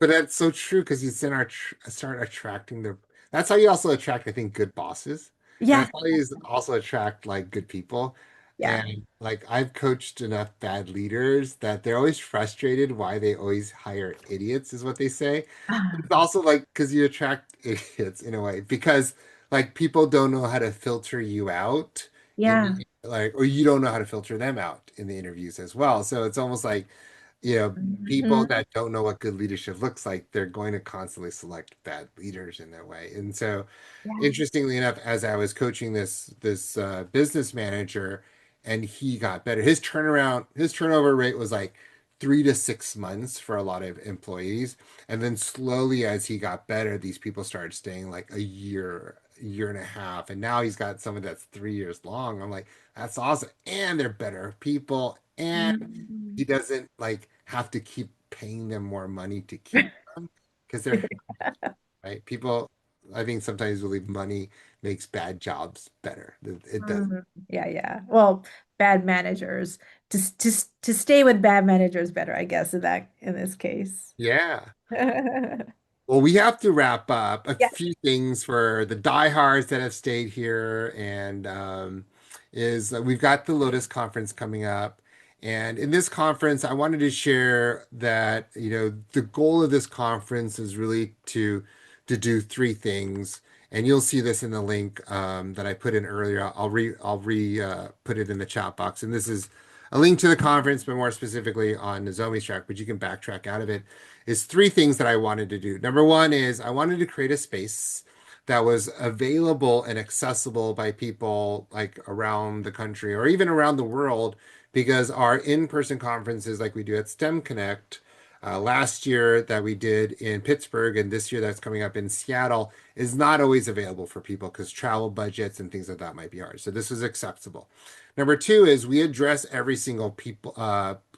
But that's so true because you then start attracting the. That's how you also attract, I think, good bosses, and yeah, that's how you also attract like good people. yeah. And like I've coached enough bad leaders that they're always frustrated why they always hire idiots, is what they say. But Ah, it's also like because you attract idiots in a way because like people don't know how to filter you out in yeah. the like, or you don't know how to filter them out in the interviews as well. So it's almost like people Mhm. that don't know what good leadership looks like, they're going to constantly select bad leaders in their way. And so, Yeah. interestingly enough, as I was coaching this business manager, and he got better, his turnover rate was like 3 to 6 months for a lot of employees, and then slowly as he got better, these people started staying like a year and a half, and now he's got someone that's 3 years long. I'm like, that's awesome, and they're better people, and he Mhm. doesn't like have to keep paying them more money to keep them because they're right. People, I think sometimes believe money makes bad jobs better. It doesn't. Mhm. Yeah, yeah. Well, bad managers to stay with bad managers better, I guess, in this case. Yeah. Yeah. Well, we have to wrap up a few things for the diehards that have stayed here, and is we've got the Lotus conference coming up, and in this conference, I wanted to share that the goal of this conference is really to do three things, and you'll see this in the link that I put in earlier. I'll re put it in the chat box, and this is a link to the conference, but more specifically on Nozomi's track, but you can backtrack out of it, is three things that I wanted to do. Number one is I wanted to create a space that was available and accessible by people like around the country or even around the world, because our in-person conferences like we do at STEM Connect, last year that we did in Pittsburgh and this year that's coming up in Seattle is not always available for people because travel budgets and things like that might be hard. So this was acceptable. Number two is we address every single people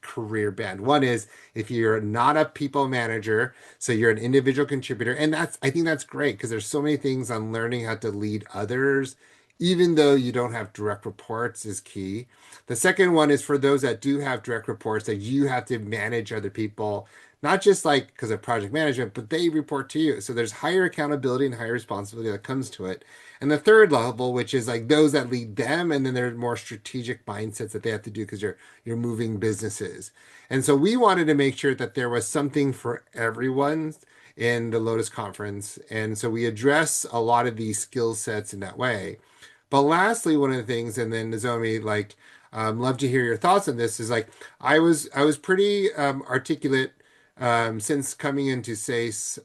career band. One is if you're not a people manager, so you're an individual contributor, and that's I think that's great because there's so many things on learning how to lead others, even though you don't have direct reports is key. The second one is for those that do have direct reports that you have to manage other people, not just like because of project management, but they report to you. So there's higher accountability and higher responsibility that comes to it. And the third level, which is like those that lead them, and then there's more strategic mindsets that they have to do because you're moving businesses. And so we wanted to make sure that there was something for everyone in the Lotus conference. And so we address a lot of these skill sets in that way. But lastly, one of the things, and then Nozomi, like, love to hear your thoughts on this, is like I was pretty articulate since coming into SACE,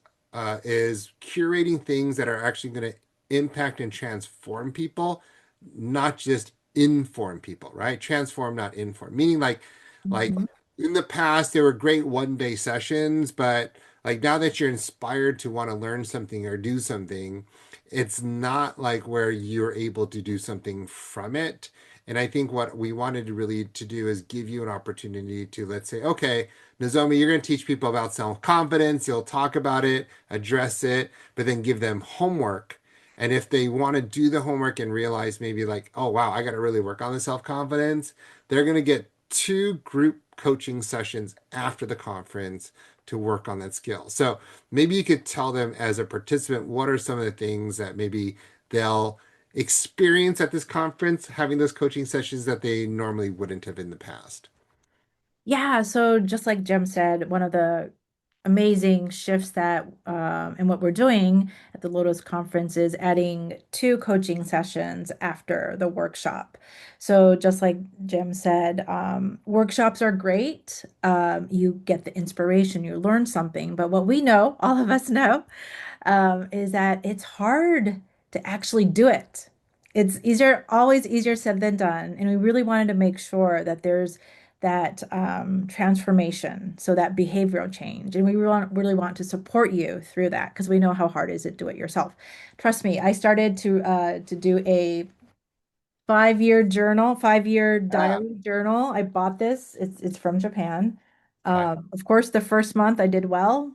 is curating things that are actually going to impact and transform people, not just inform people, right? Transform, not inform. Meaning like Mhm. in the past, they were great one-day sessions, but like now that you're inspired to want to learn something or do something, it's not like where you're able to do something from it. And I think what we wanted to really to do is give you an opportunity to, let's say, okay, Nozomi, you're going to teach people about self-confidence. You'll talk about it, address it, but then give them homework. And if they want to do the homework and realize maybe like, oh wow, I got to really work on the self-confidence, they're going to get two group coaching sessions after the conference to work on that skill. So maybe you could tell them as a participant, what are some of the things that maybe they'll experience at this conference, having those coaching sessions that they normally wouldn't have in the past. Yeah, so just like Jim said, one of the amazing shifts that and what we're doing at the Lotus conference is adding two coaching sessions after the workshop. So just like Jim said, workshops are great. You get the inspiration, you learn something, but what we know, all of us know, is that it's hard to actually do it. It's easier, always easier said than done. And we really wanted to make sure that there's that transformation, so that behavioral change. And we really want to support you through that because we know how hard it is to do it yourself. Trust me, I started to do a 5-year journal, 5-year Ah, diary journal. I bought this. It's from Japan. okay. Of course, the first month I did well.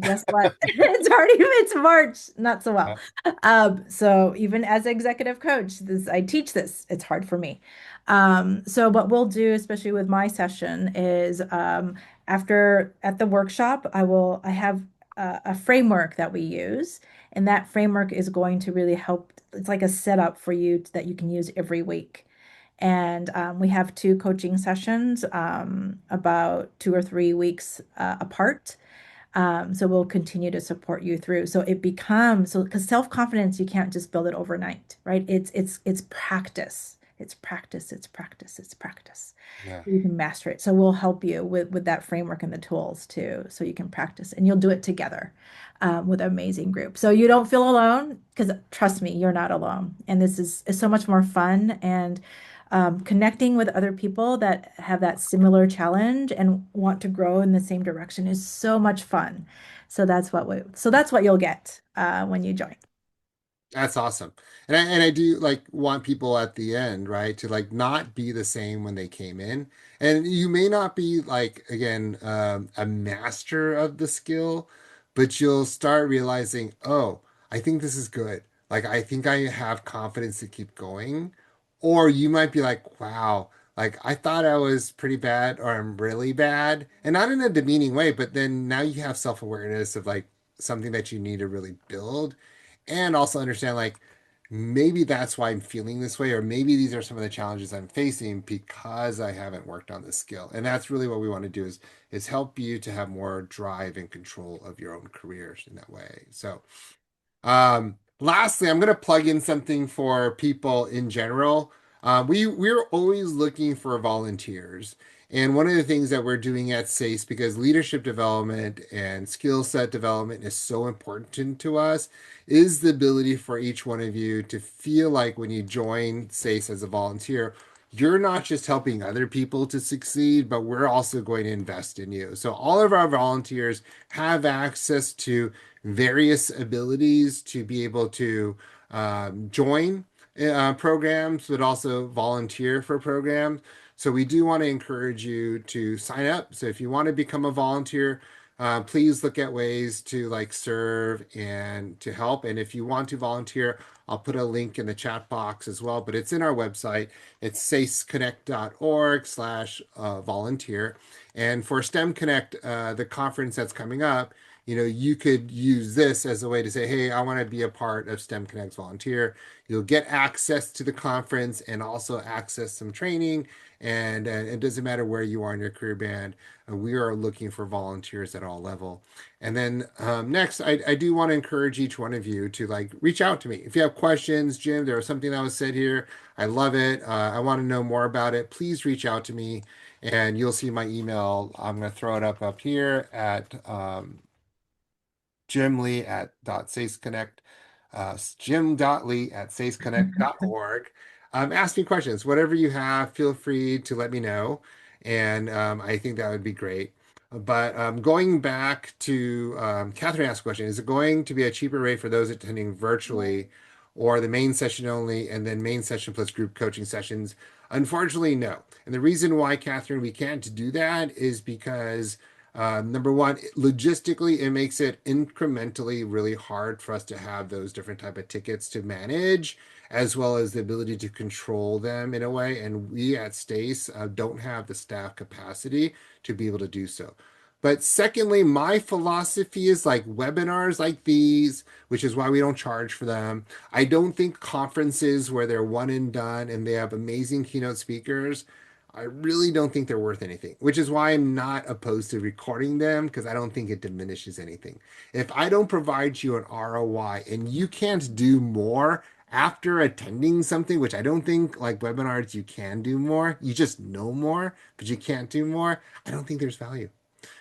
Guess what? It's March, not so well. Yeah. So even as executive coach, this I teach this. It's hard for me. So what we'll do, especially with my session, is after at the workshop, I have a framework that we use. And that framework is going to really help. It's like a setup for you that you can use every week. And we have two coaching sessions about 2 or 3 weeks apart. So we'll continue to support you through. So it becomes so because self-confidence, you can't just build it overnight, right? It's practice. It's practice. It's practice. It's practice. Yeah. You can master it. So we'll help you with that framework and the tools too, so you can practice and you'll do it together with an amazing group. So you don't feel alone because trust me, you're not alone. And this is so much more fun and connecting with other people that have that similar challenge and want to grow in the same direction is so much fun. So that's what you'll get when you join. That's awesome. And I do like want people at the end, right, to like not be the same when they came in. And you may not be like again a master of the skill, but you'll start realizing, oh, I think this is good. Like I think I have confidence to keep going. Or you might be like, wow, like I thought I was pretty bad or I'm really bad. And not in a demeaning way, but then now you have self-awareness of like something that you need to really build and also understand like maybe that's why I'm feeling this way, or maybe these are some of the challenges I'm facing because I haven't worked on this skill. And that's really what we want to do is help you to have more drive and control of your own careers in that way. So lastly, I'm going to plug in something for people in general. We're always looking for volunteers. And one of the things that we're doing at SACE, because leadership development and skill set development is so important to us, is the ability for each one of you to feel like when you join SACE as a volunteer, you're not just helping other people to succeed, but we're also going to invest in you. So all of our volunteers have access to various abilities to be able to join programs, but also volunteer for programs. So we do want to encourage you to sign up. So if you want to become a volunteer, please look at ways to like serve and to help. And if you want to volunteer, I'll put a link in the chat box as well, but it's in our website. It's saceconnect.org/volunteer. And for STEM Connect, the conference that's coming up, you could use this as a way to say, hey, I want to be a part of STEM Connect's volunteer. You'll get access to the conference and also access some training. And it doesn't matter where you are in your career band. We are looking for volunteers at all level. And then next, I do want to encourage each one of you to like reach out to me. If you have questions, Jim, there was something that was said here. I love it. I want to know more about it. Please reach out to me and you'll see my email. I'm going to throw it up here at Jim Lee at .saceconnect, jim.lee at saceconnect.org. Ask me questions. Whatever you have, feel free to let me know. And I think that would be great. But going back to Catherine asked a question, is it going to be a cheaper rate for those attending virtually or the main session only and then main session plus group coaching sessions? Unfortunately, no. And the reason why, Catherine, we can't do that is because number one, logistically, it makes it incrementally really hard for us to have those different type of tickets to manage, as well as the ability to control them in a way. And we at Stace don't have the staff capacity to be able to do so. But secondly, my philosophy is like webinars like these, which is why we don't charge for them. I don't think conferences where they're one and done and they have amazing keynote speakers. I really don't think they're worth anything, which is why I'm not opposed to recording them because I don't think it diminishes anything. If I don't provide you an ROI and you can't do more after attending something, which I don't think like webinars, you can do more, you just know more, but you can't do more, I don't think there's value,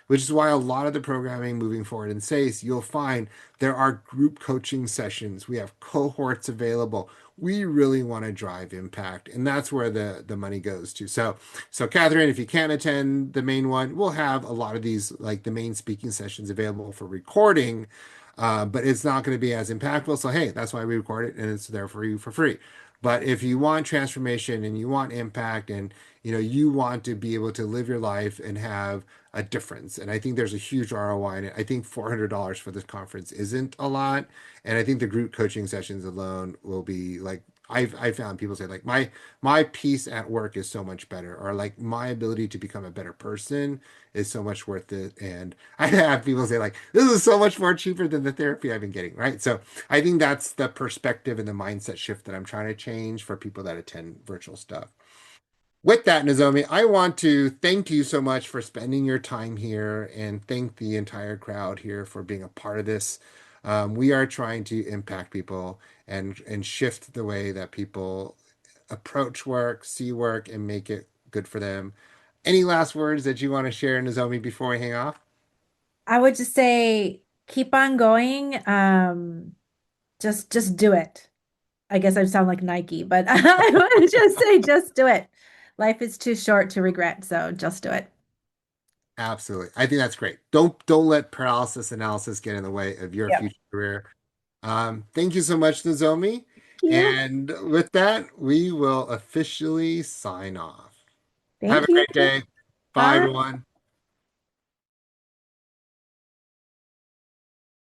which is why a lot of the programming moving forward in SACE, you'll find there are group coaching sessions. We have cohorts available. We really want to drive impact, and that's where the money goes to. So Catherine, if you can't attend the main one, we'll have a lot of these like the main speaking sessions available for recording, but it's not going to be as impactful. So hey, that's why we record it, and it's there for you for free. But if you want transformation and you want impact and you want to be able to live your life and have a difference. And I think there's a huge ROI in it. I think $400 for this conference isn't a lot. And I think the group coaching sessions alone will be like I've found people say like my peace at work is so much better, or like my ability to become a better person is so much worth it. And I have people say like this is so much more cheaper than the therapy I've been getting, right? So I think that's the perspective and the mindset shift that I'm trying to change for people that attend virtual stuff. With that, Nozomi, I want to thank you so much for spending your time here and thank the entire crowd here for being a part of this. We are trying to impact people and shift the way that people approach work, see work, and make it good for them. Any last words that you want to share, Nozomi, before we hang off? I would just say keep on going. Just do it. I guess I sound like Nike, but I would just say just do it. Life is too short to regret, so just do it. Absolutely. I think that's great. Don't let paralysis analysis get in the way of your Yep. future career. Thank you so much, Nozomi. Thank you. And with that, we will officially sign off. Have Thank a you. great day. Bye, Bye. everyone.